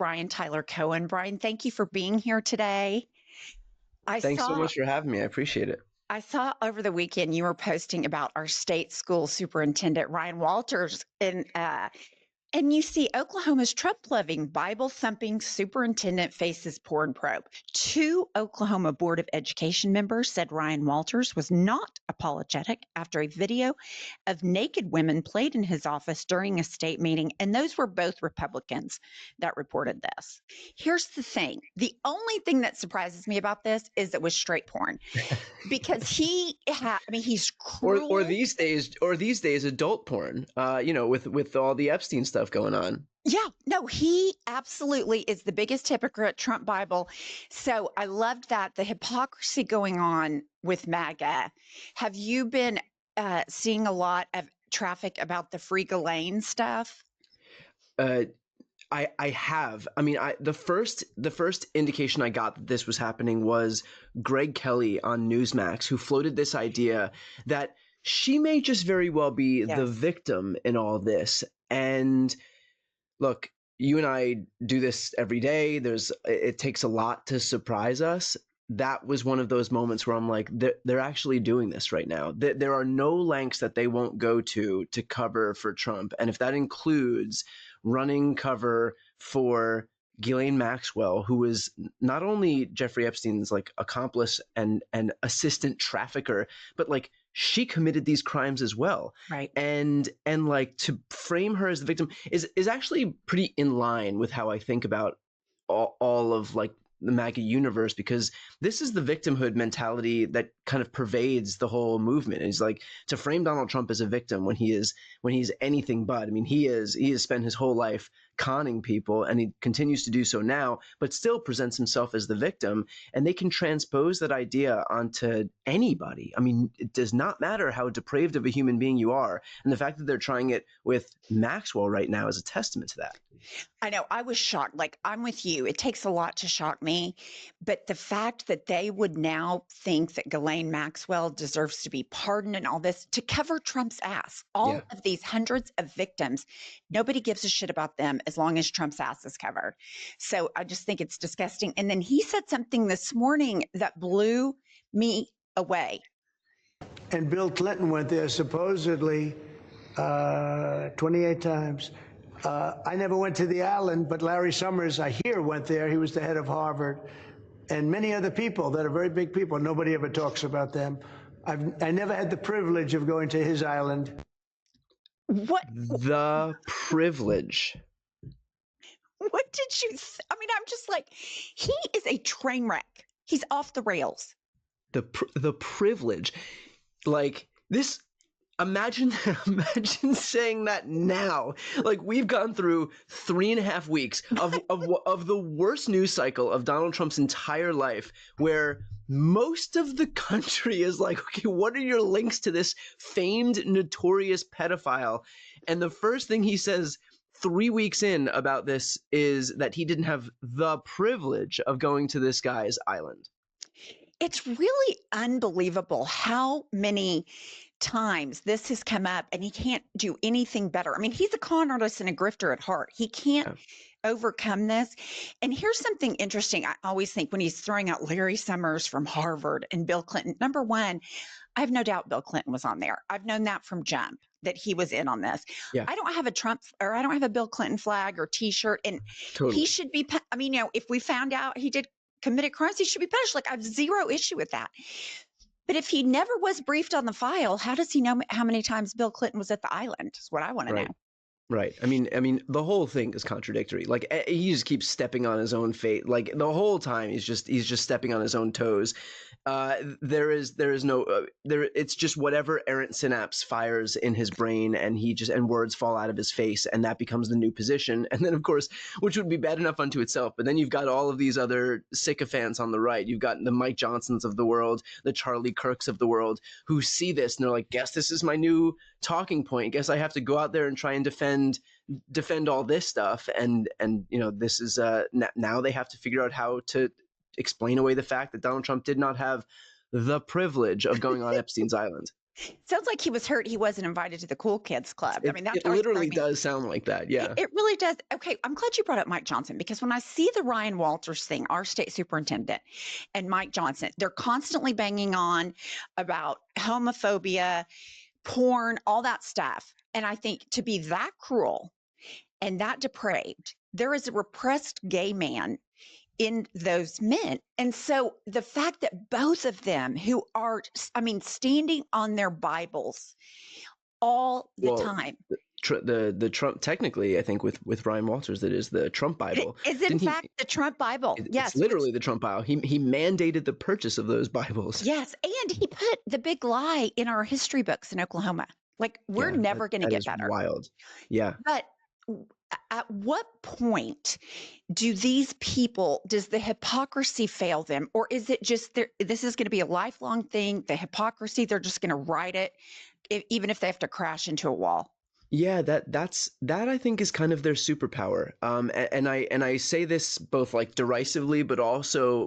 Brian Tyler Cohen. Brian, thank you for being here today. I Thanks so saw much for having me. I appreciate it. I saw over the weekend you were posting about our state school superintendent Ryan Walters, and you see Oklahoma's Trump-loving, Bible-thumping superintendent faces porn probe. Two Oklahoma Board of Education members said Ryan Walters was not apologetic after a video of naked women played in his office during a state meeting, and those were both Republicans that reported this. Here's the thing. The only thing that surprises me about this is it was straight porn because he's Or cruel. these days adult porn. With all the Epstein stuff going on. Yeah, no, he absolutely is the biggest hypocrite, Trump Bible. So I loved that, the hypocrisy going on with MAGA. Have you been seeing a lot of traffic about the Free Ghislaine stuff? Uh, I have. I mean, the first indication I got that this was happening was Greg Kelly on Newsmax, who floated this idea that she may just very well be the Yes. victim in all this. And look, you and I do this every day. It takes a lot to surprise us. That was one of those moments where I'm like, they're actually doing this right now. There are no lengths that they won't go to cover for Trump. And if that includes running cover for Ghislaine Maxwell, who was not only Jeffrey Epstein's like accomplice and assistant trafficker, but like she committed these crimes as well. Right. And like to frame her as the victim is actually pretty in line with how I think about all of like the MAGA universe, because this is the victimhood mentality that kind of pervades the whole movement. It's like to frame Donald Trump as a victim when he's anything but. I mean, he has spent his whole life conning people, and he continues to do so now, but still presents himself as the victim. And they can transpose that idea onto anybody. I mean, it does not matter how depraved of a human being you are. And the fact that they're trying it with Maxwell right now is a testament to that. I know. I was shocked. Like, I'm with you. It takes a lot to shock me. But the fact that they would now think that Ghislaine Maxwell deserves to be pardoned and all this to cover Trump's ass, Yeah. all of these hundreds of victims, nobody gives a shit about them as long as Trump's ass is covered. So I just think it's disgusting. And then he said something this morning that blew me away. And Bill Clinton went there supposedly 28 times. I never went to the island, but Larry Summers, I hear, went there. He was the head of Harvard. And many other people that are very big people. Nobody ever talks about them. I never had the privilege of going to his island. What? The privilege. What did you? I mean, I'm just like, he is a train wreck. He's off the rails. The privilege, like this. Imagine saying that now. Like, we've gone through 3.5 weeks of the worst news cycle of Donald Trump's entire life, where most of the country is like, okay, what are your links to this famed, notorious pedophile? And the first thing he says 3 weeks in about this is that he didn't have the privilege of going to this guy's island. It's really unbelievable how many times this has come up, and he can't do anything better. I mean, he's a con artist and a grifter at heart. He can't overcome this. And here's something interesting. I always think when he's throwing out Larry Summers from Harvard and Bill Clinton, number one, I have no doubt Bill Clinton was on there. I've known that from jump, that he was in on this. Yeah. I don't have a Trump, or I don't have a Bill Clinton flag or t-shirt, and Totally. he should be, I mean, if we found out he did committed crimes, he should be punished. Like, I have zero issue with that. But if he never was briefed on the file, how does he know how many times Bill Clinton was at the island? Is what I want to know. Right. I mean, the whole thing is contradictory. Like, he just keeps stepping on his own fate. Like, the whole time he's just stepping on his own toes. There is no it's just whatever errant synapse fires in his brain, and words fall out of his face, and that becomes the new position. And then, of course, which would be bad enough unto itself, but then you've got all of these other sycophants on the right. You've got the Mike Johnsons of the world, the Charlie Kirks of the world, who see this and they're like, guess this is my new talking point. Guess I have to go out there and try and defend all this stuff. And this is now they have to figure out how to explain away the fact that Donald Trump did not have the privilege of going on Epstein's island. Sounds like he was hurt he wasn't invited to the cool kids club. I mean, that's It always literally frightening. does sound like that. It, Yeah. it really does. Okay, I'm glad you brought up Mike Johnson, because when I see the Ryan Walters thing, our state superintendent, and Mike Johnson, they're constantly banging on about homophobia, porn, all that stuff. And I think, to be that cruel and that depraved, there is a repressed gay man in those men. And so the fact that both of them, who are, I mean, standing on their Bibles all the Well, time, the Trump, technically, I think with Ryan Walters, that is the Trump it Bible. is in Didn't he? fact the Trump Bible. It's Yes, which, literally the Trump Bible. He mandated the purchase of those Bibles. yes, and he put the big lie in our history books in Oklahoma. Like, we're Yeah, never going to that get is better. wild. Yeah. But at what point do these people, does the hypocrisy fail them? Or is it just this is going to be a lifelong thing? The hypocrisy, they're just going to ride it, even if they have to crash into a wall. Yeah, that I think is kind of their superpower. And I say this both like derisively, but also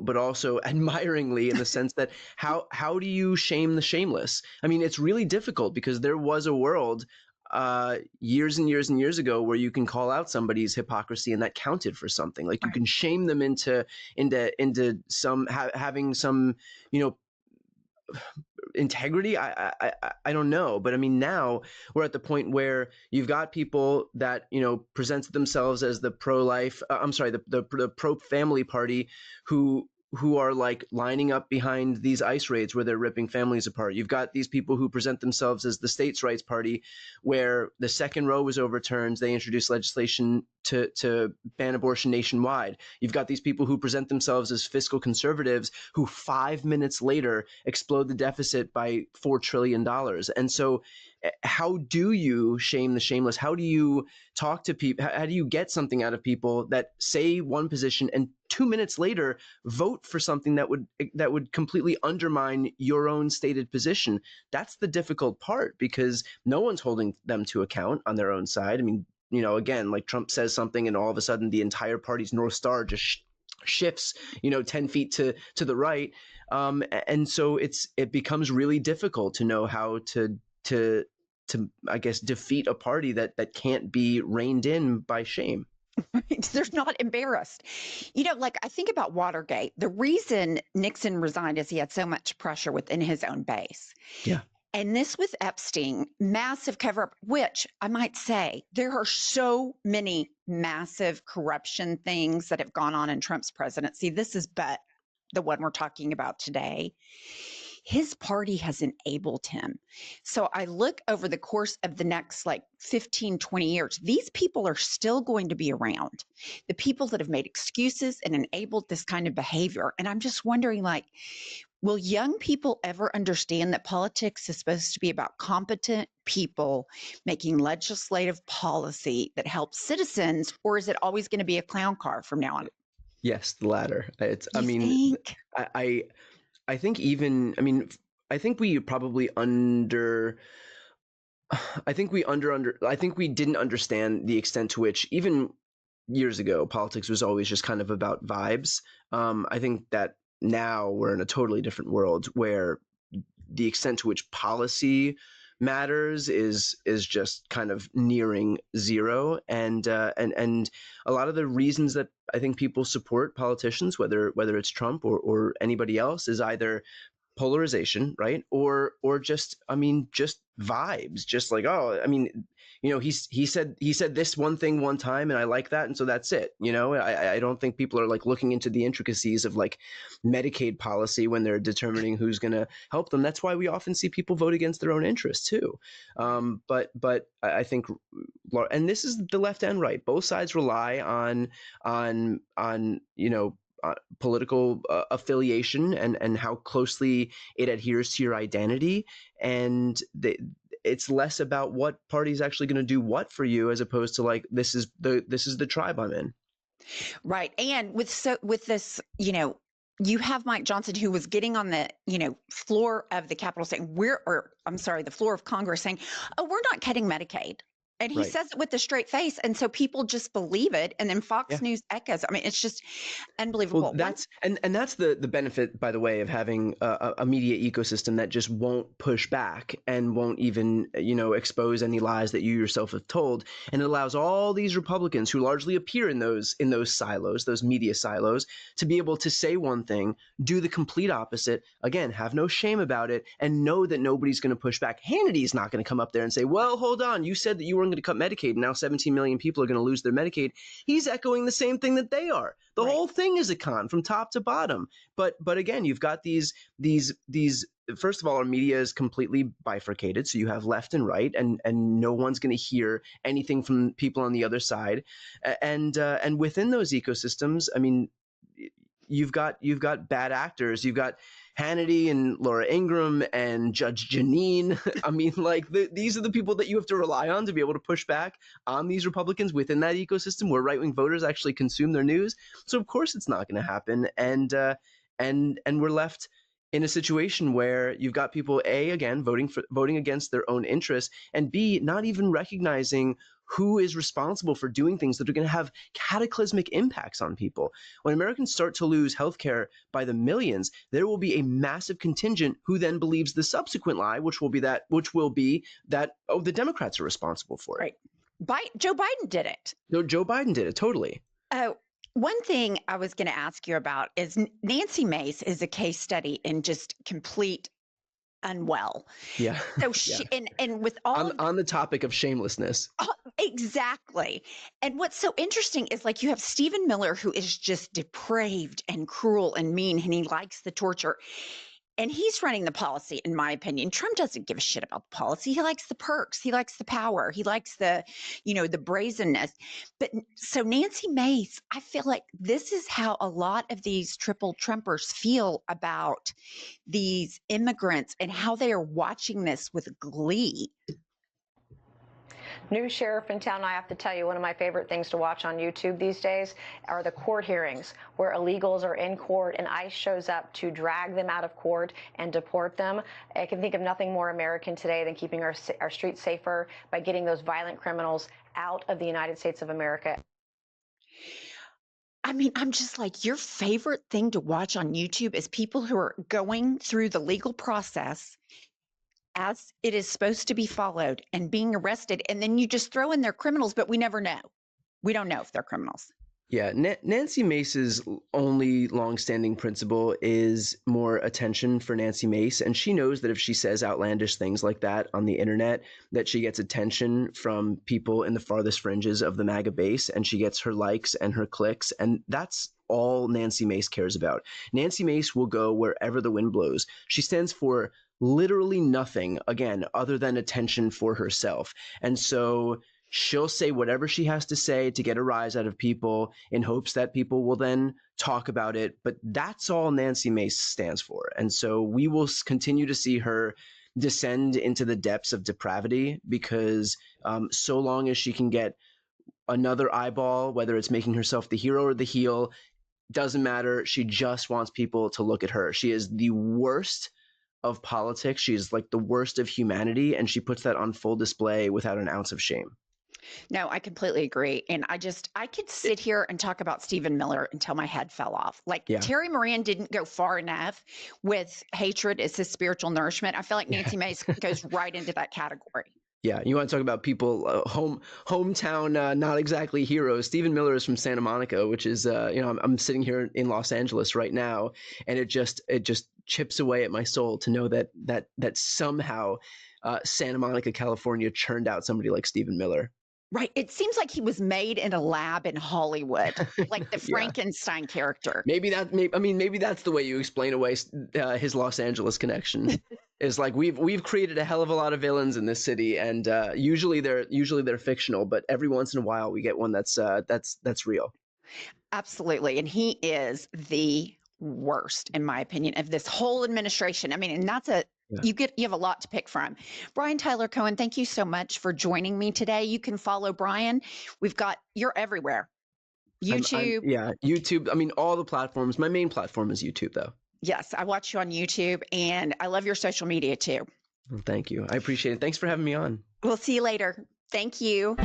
admiringly, in the sense that how do you shame the shameless? I mean, it's really difficult, because there was a world years and years and years ago where you can call out somebody's hypocrisy and that counted for something. Like, you Right. can shame them into some having some, you know, integrity. I don't know, but I mean, now we're at the point where you've got people that, you know, present themselves as the pro-life, the pro-family party, who are like lining up behind these ICE raids where they're ripping families apart. You've got these people who present themselves as the states' rights party, where the second Roe was overturned, they introduced legislation to ban abortion nationwide. You've got these people who present themselves as fiscal conservatives, who 5 minutes later explode the deficit by $4 trillion. And so, how do you shame the shameless? How do you talk to people? How do you get something out of people that say one position and 2 minutes later vote for something that would completely undermine your own stated position? That's the difficult part, because no one's holding them to account on their own side. I mean, you know, again, like, Trump says something and all of a sudden the entire party's North Star just shifts, you know, 10 feet to the right. And so it becomes really difficult to know how to I guess, defeat a party that can't be reined in by shame. They're not embarrassed. You know, like, I think about Watergate. The reason Nixon resigned is he had so much pressure within his own base. Yeah. And this with Epstein, massive cover up, which I might say there are so many massive corruption things that have gone on in Trump's presidency. This is but the one we're talking about today. His party has enabled him. So I look over the course of the next like 15, 20 years, these people are still going to be around. The people that have made excuses and enabled this kind of behavior. And I'm just wondering, like, will young people ever understand that politics is supposed to be about competent people making legislative policy that helps citizens, or is it always going to be a clown car from now on? Yes, the latter. I think? I think even, I mean, I think we probably I think we didn't understand the extent to which, even years ago, politics was always just kind of about vibes. I think that now we're in a totally different world, where the extent to which policy matters is just kind of nearing zero. And a lot of the reasons that I think people support politicians, whether it's Trump or anybody else, is either polarization, right? Or just, I mean, just vibes, just like, oh, I mean, you know, he said this one thing one time and I like that, and so that's it. You know, I don't think people are like looking into the intricacies of like Medicaid policy when they're determining who's going to help them. That's why we often see people vote against their own interests too. But I think, and this is the left and right, both sides rely on you know, political affiliation and how closely it adheres to your identity. And it's less about what party's actually going to do what for you, as opposed to like, this is the tribe I'm in. Right. And with this, you know, you have Mike Johnson, who was getting on the, you know, floor of the Capitol saying, the floor of Congress saying, oh, we're not cutting Medicaid. And he Right. says it with a straight face. And so people just believe it. And then Fox Yeah. News echoes. I mean, it's just Well, unbelievable. that's and that's the benefit, by the way, of having a media ecosystem that just won't push back and won't even expose any lies that you yourself have told, and it allows all these Republicans who largely appear in those silos, those media silos, to be able to say one thing, do the complete opposite, again, have no shame about it, and know that nobody's going to push back. Hannity's not going to come up there and say, "Well, hold on, you said that you weren't going to cut Medicaid, and now 17 million people are going to lose their Medicaid." He's echoing the same thing that they are. The whole thing is a con from top to bottom. But again, you've got these. First of all, our media is completely bifurcated, so you have left and right, and no one's going to hear anything from people on the other side. And within those ecosystems, I mean, you've got bad actors. You've got Hannity and Laura Ingraham and Judge Janine. I mean, like these are the people that you have to rely on to be able to push back on these Republicans within that ecosystem where right-wing voters actually consume their news. So of course it's not going to happen. And we're left in a situation where you've got people, A, again, voting against their own interests, and B, not even recognizing who is responsible for doing things that are going to have cataclysmic impacts on people. When Americans start to lose healthcare by the millions, there will be a massive contingent who then believes the subsequent lie, which will be that the Democrats are responsible for it. Right. Joe Biden did it. No, Joe Biden did it, totally. One thing I was going to ask you about is Nancy Mace is a case study in just complete unwell. Yeah. So she, and with all on the topic of shamelessness. Exactly. And what's so interesting is like you have Stephen Miller, who is just depraved and cruel and mean, and he likes the torture. And he's running the policy, in my opinion. Trump doesn't give a shit about the policy. He likes the perks. He likes the power. He likes the brazenness. But so Nancy Mace, I feel like this is how a lot of these triple Trumpers feel about these immigrants and how they are watching this with glee. New sheriff in town, I have to tell you, one of my favorite things to watch on YouTube these days are the court hearings where illegals are in court and ICE shows up to drag them out of court and deport them. I can think of nothing more American today than keeping our streets safer by getting those violent criminals out of the United States of America. I mean, I'm just like, your favorite thing to watch on YouTube is people who are going through the legal process as it is supposed to be followed and being arrested. And then you just throw in their criminals, but we never know. We don't know if they're criminals. Yeah, Nancy Mace's only longstanding principle is more attention for Nancy Mace. And she knows that if she says outlandish things like that on the internet, that she gets attention from people in the farthest fringes of the MAGA base, and she gets her likes and her clicks. And that's all Nancy Mace cares about. Nancy Mace will go wherever the wind blows. She stands for literally nothing, again, other than attention for herself. And so she'll say whatever she has to say to get a rise out of people in hopes that people will then talk about it. But that's all Nancy Mace stands for. And so we will continue to see her descend into the depths of depravity because so long as she can get another eyeball, whether it's making herself the hero or the heel, doesn't matter. She just wants people to look at her. She is the worst of politics. She's like the worst of humanity, and she puts that on full display without an ounce of shame. No, I completely agree. And I could sit here and talk about Stephen Miller until my head fell off. Like Terry Moran didn't go far enough with hatred as his spiritual nourishment. I feel like Nancy Mace goes right into that category. Yeah, you want to talk about people, hometown, not exactly heroes. Stephen Miller is from Santa Monica, which is, I'm sitting here in Los Angeles right now, and it just chips away at my soul to know that somehow Santa Monica, California, churned out somebody like Stephen Miller. Right. It seems like he was made in a lab in Hollywood, like the Frankenstein character. Maybe that's the way you explain away his Los Angeles connection. Is like we've created a hell of a lot of villains in this city, and usually they're fictional, but every once in a while we get one that's real. Absolutely, and he is the worst, in my opinion, of this whole administration. I mean, and that's you have a lot to pick from. Brian Tyler Cohen, thank you so much for joining me today. You can follow Brian. You're everywhere. YouTube. YouTube. I mean, all the platforms. My main platform is YouTube, though. Yes, I watch you on YouTube, and I love your social media too. Well, thank you. I appreciate it. Thanks for having me on. We'll see you later. Thank you.